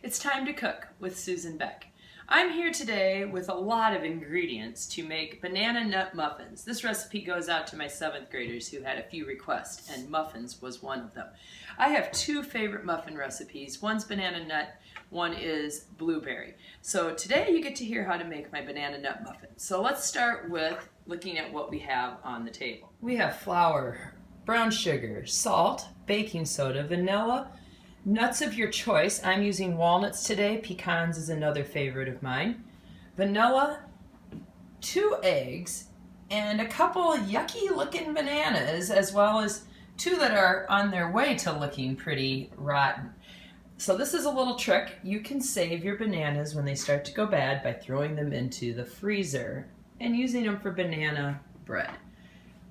It's time to cook with Susan Beck. I'm here today with a lot of ingredients to make banana nut muffins. This recipe goes out to my 7th graders who had a few requests, and muffins was one of them. I have two favorite muffin recipes. One's banana nut, one is blueberry. So today you get to hear how to make my banana nut muffin. So let's start with looking at what we have on the table. We have flour, brown sugar, salt, baking soda, vanilla, nuts of your choice. I'm using walnuts today. Pecans is another favorite of mine. Vanilla, 2 eggs, and a couple yucky looking bananas, as well as 2 that are on their way to looking pretty rotten. So this is a little trick. You can save your bananas when they start to go bad by throwing them into the freezer and using them for banana bread.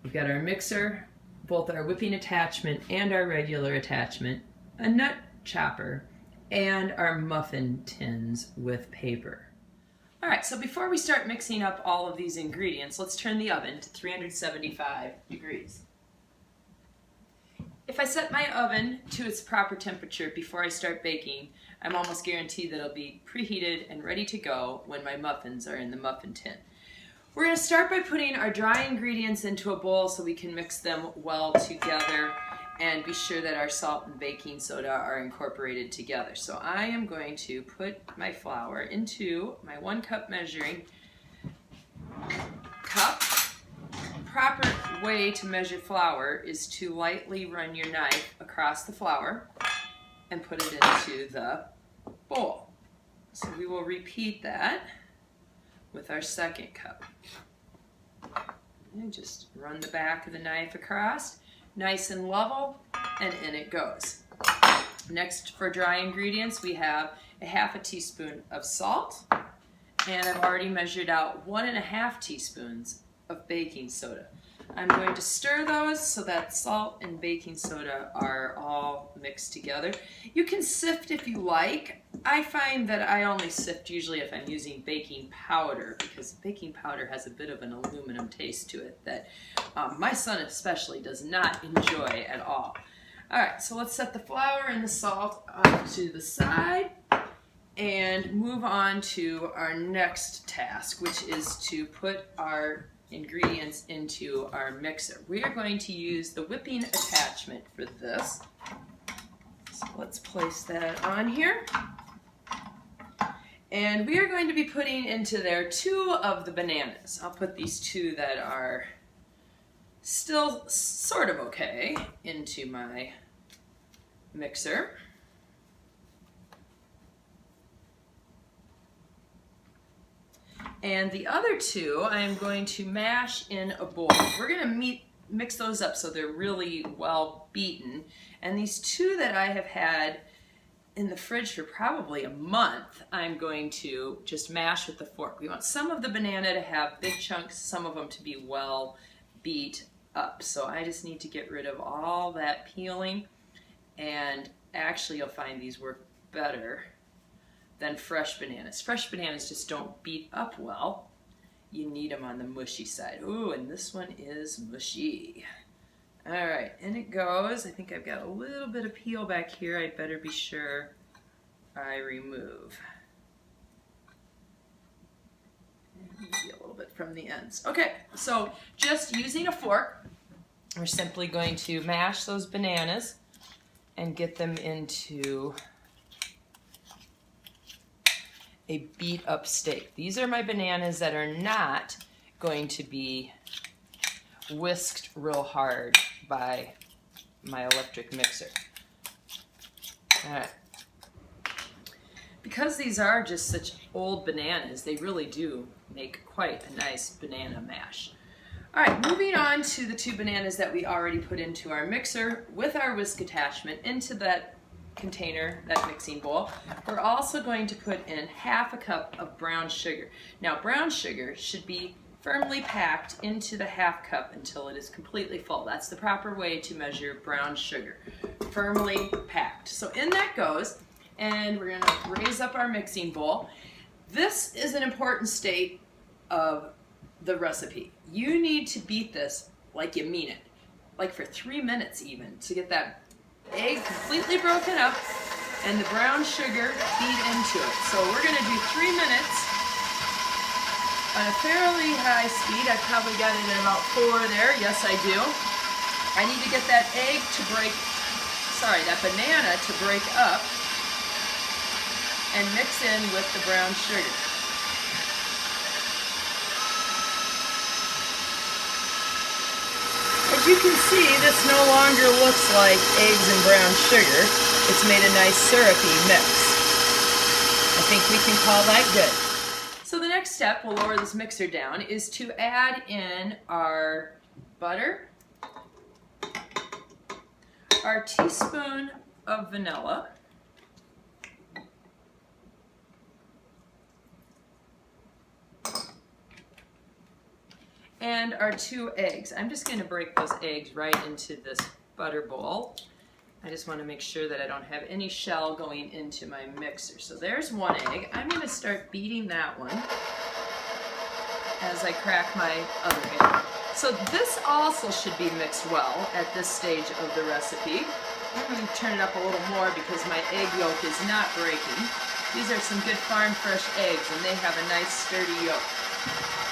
We've got our mixer, both our whipping attachment and our regular attachment, a nut chopper, and our muffin tins with paper. All right, so before we start mixing up all of these ingredients, let's turn the oven to 375 degrees. If I set my oven to its proper temperature before I start baking, I'm almost guaranteed that it'll be preheated and ready to go when my muffins are in the muffin tin. We're going to start by putting our dry ingredients into a bowl so we can mix them well together and be sure that our salt and baking soda are incorporated together. So I am going to put my flour into my 1 cup measuring cup. The proper way to measure flour is to lightly run your knife across the flour and put it into the bowl. So we will repeat that with our 2nd cup. And just run the back of the knife across, nice and level, and in it goes. Next, for dry ingredients, we have a 1/2 teaspoon of salt, and I've already measured out 1½ teaspoons of baking soda. I'm going to stir those so that salt and baking soda are all mixed together. You can sift if you like. I find that I only sift usually if I'm using baking powder, because baking powder has a bit of an aluminum taste to it that my son especially does not enjoy at all. All right, so let's set the flour and the salt off to the side and move on to our next task, which is to put our ingredients into our mixer. We are going to use the whipping attachment for this. So let's place that on here. And we are going to be putting into there 2 of the bananas. I'll put these 2 that are still sort of okay into my mixer. And the other 2 I'm going to mash in a bowl. We're going to mix those up so they're really well beaten. And these 2 that I have had in the fridge for probably a month, I'm going to just mash with the fork. We want some of the banana to have big chunks, some of them to be well beat up. So I just need to get rid of all that peeling, and actually you'll find these work better than fresh bananas. Fresh bananas just don't beat up well. You need them on the mushy side. Ooh, and this one is mushy. All right, in it goes. I think I've got a little bit of peel back here. I'd better be sure I remove. Maybe a little bit from the ends. Okay, so just using a fork, we're simply going to mash those bananas and get them into a beat up state. These are my bananas that are not going to be whisked real hard by my electric mixer. All right. Because these are just such old bananas, they really do make quite a nice banana mash. All right, moving on to the 2 bananas that we already put into our mixer with our whisk attachment into that container, that mixing bowl. We're also going to put in 1/2 cup of brown sugar. Now, brown sugar should be firmly packed into the 1/2 cup until it is completely full. That's the proper way to measure brown sugar. Firmly packed. So in that goes, and we're going to raise up our mixing bowl. This is an important state of the recipe. You need to beat this like you mean it, like for 3 minutes even, to get that egg completely broken up and the brown sugar beat into it. So we're going to do 3 minutes on a fairly high speed. I probably got it at about 4 there. Yes, I do. I need to get that that banana to break up and mix in with the brown sugar. As you can see, this no longer looks like eggs and brown sugar. It's made a nice syrupy mix. I think we can call that good. So the next step, we'll lower this mixer down, is to add in our butter, our teaspoon of vanilla, and our 2 eggs. I'm just going to break those eggs right into this butter bowl. I just want to make sure that I don't have any shell going into my mixer. So there's 1 egg. I'm going to start beating that one as I crack my other egg. So this also should be mixed well at this stage of the recipe. I'm going to turn it up a little more because my egg yolk is not breaking. These are some good farm fresh eggs and they have a nice sturdy yolk.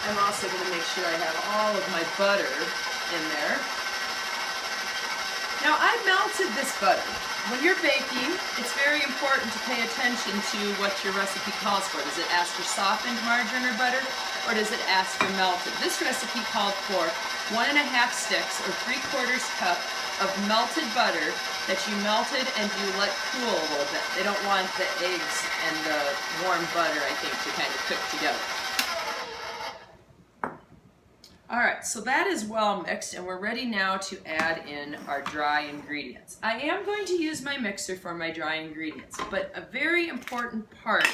I'm also going to make sure I have all of my butter in there. Now I melted this butter. When you're baking, it's very important to pay attention to what your recipe calls for. Does it ask for softened margarine or butter, or does it ask for melted? This recipe called for 1½ sticks or 3/4 cup of melted butter that you melted and you let cool a little bit. They don't want the eggs and the warm butter, I think, to kind of cook together. Alright, so that is well mixed and we're ready now to add in our dry ingredients. I am going to use my mixer for my dry ingredients, but a very important part,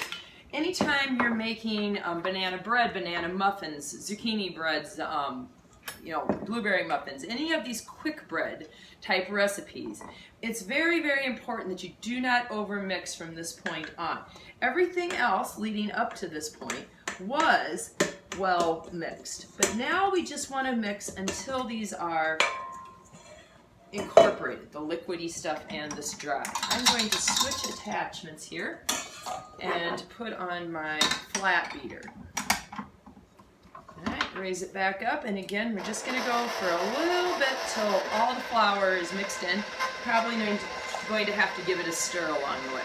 anytime you're making banana bread, banana muffins, zucchini breads, blueberry muffins, any of these quick bread type recipes, it's very, very important that you do not overmix from this point on. Everything else leading up to this point was well mixed, but now we just want to mix until these are incorporated, the liquidy stuff and this dry. I'm going to switch attachments here and put on my flat beater. Alright, raise it back up, and again we're just going to go for a little bit till all the flour is mixed in. Probably going to have to give it a stir along the way.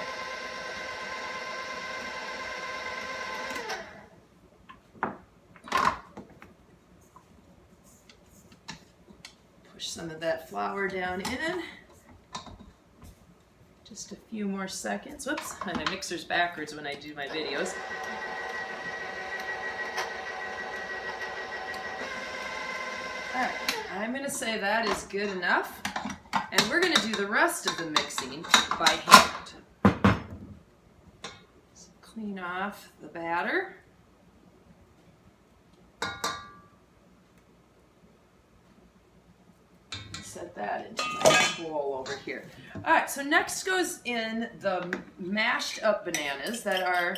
Some of that flour down in. Just a few more seconds. Whoops, my mixer's backwards when I do my videos. Alright, I'm going to say that is good enough. And we're going to do the rest of the mixing by hand. So clean off the batter. Set that into my bowl over here. Alright, so next goes in the mashed up bananas that are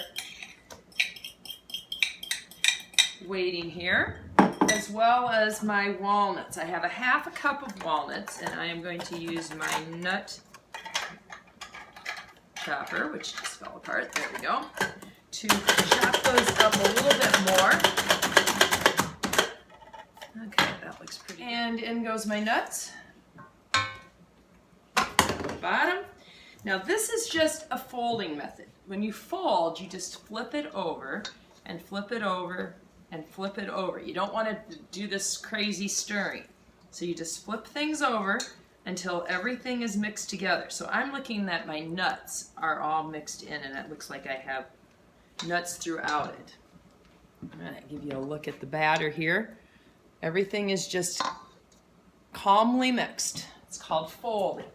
waiting here, as well as my walnuts. I have a ½ cup of walnuts, and I am going to use my nut chopper, which just fell apart, there we go, to chop those up a little bit more. Okay, that looks pretty good. And in goes my nuts. Bottom. Now this is just a folding method. When you fold, you just flip it over and flip it over and flip it over. You don't want to do this crazy stirring. So you just flip things over until everything is mixed together. So I'm looking that my nuts are all mixed in, and it looks like I have nuts throughout it. I'm going to give you a look at the batter here. Everything is just calmly mixed. It's called folding.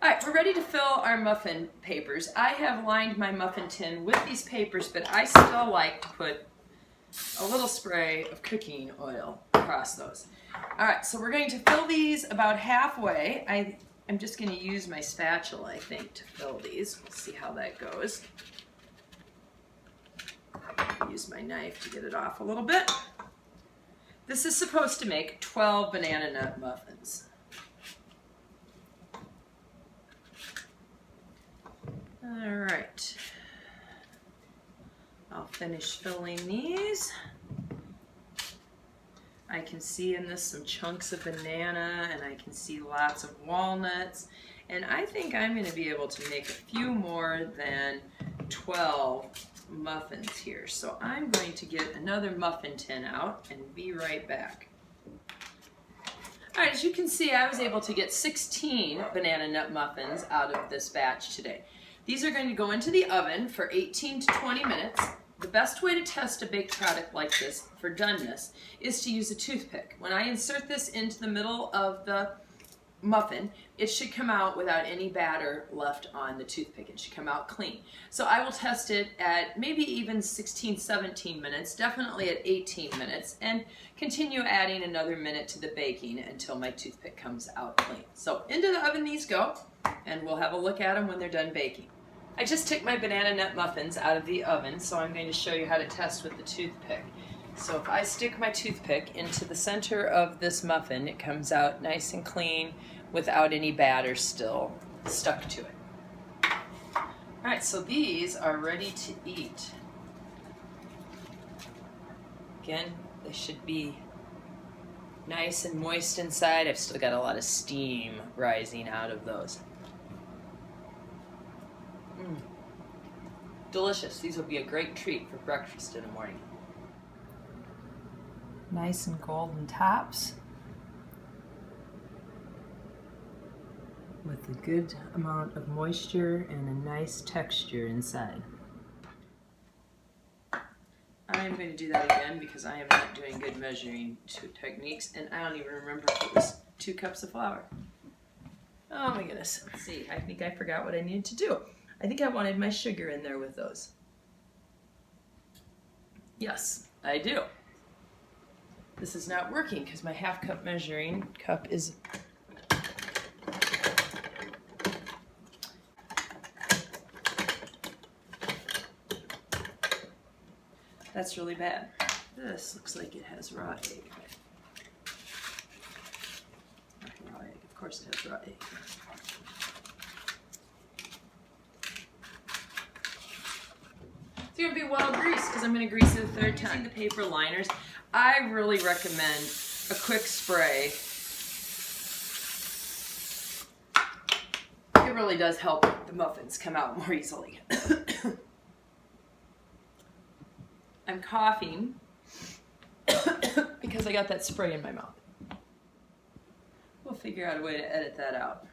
Alright, we're ready to fill our muffin papers. I have lined my muffin tin with these papers, but I still like to put a little spray of cooking oil across those. Alright, so we're going to fill these about halfway. I'm just going to use my spatula, I think, to fill these. We'll see how that goes. Use my knife to get it off a little bit. This is supposed to make 12 banana nut muffins. Finish filling these. I can see in this some chunks of banana, and I can see lots of walnuts. And I think I'm going to be able to make a few more than 12 muffins here. So I'm going to get another muffin tin out and be right back. All right, as you can see, I was able to get 16 banana nut muffins out of this batch today. These are going to go into the oven for 18 to 20 minutes. The best way to test a baked product like this for doneness is to use a toothpick. When I insert this into the middle of the muffin, it should come out without any batter left on the toothpick. It should come out clean. So I will test it at maybe even 16, 17 minutes, definitely at 18 minutes, and continue adding another minute to the baking until my toothpick comes out clean. So into the oven these go, and we'll have a look at them when they're done baking. I just took my banana nut muffins out of the oven, so I'm going to show you how to test with the toothpick. So if I stick my toothpick into the center of this muffin, it comes out nice and clean without any batter still stuck to it. All right, so these are ready to eat. Again, they should be nice and moist inside. I've still got a lot of steam rising out of those. Delicious. These will be a great treat for breakfast in the morning. Nice and golden tops with a good amount of moisture and a nice texture inside. I'm going to do that again because I am not doing good measuring techniques, and I don't even remember if it was 2 cups of flour. Oh my goodness. Let's see. I think I forgot what I needed to do. I think I wanted my sugar in there with those. Yes, I do. This is not working because my half cup measuring cup is... That's really bad. This looks like it has raw egg. Raw egg. Of course it has raw egg. It's going to be well greased because I'm going to grease it a third time. Using the paper liners, I really recommend a quick spray. It really does help the muffins come out more easily. I'm coughing because I got that spray in my mouth. We'll figure out a way to edit that out.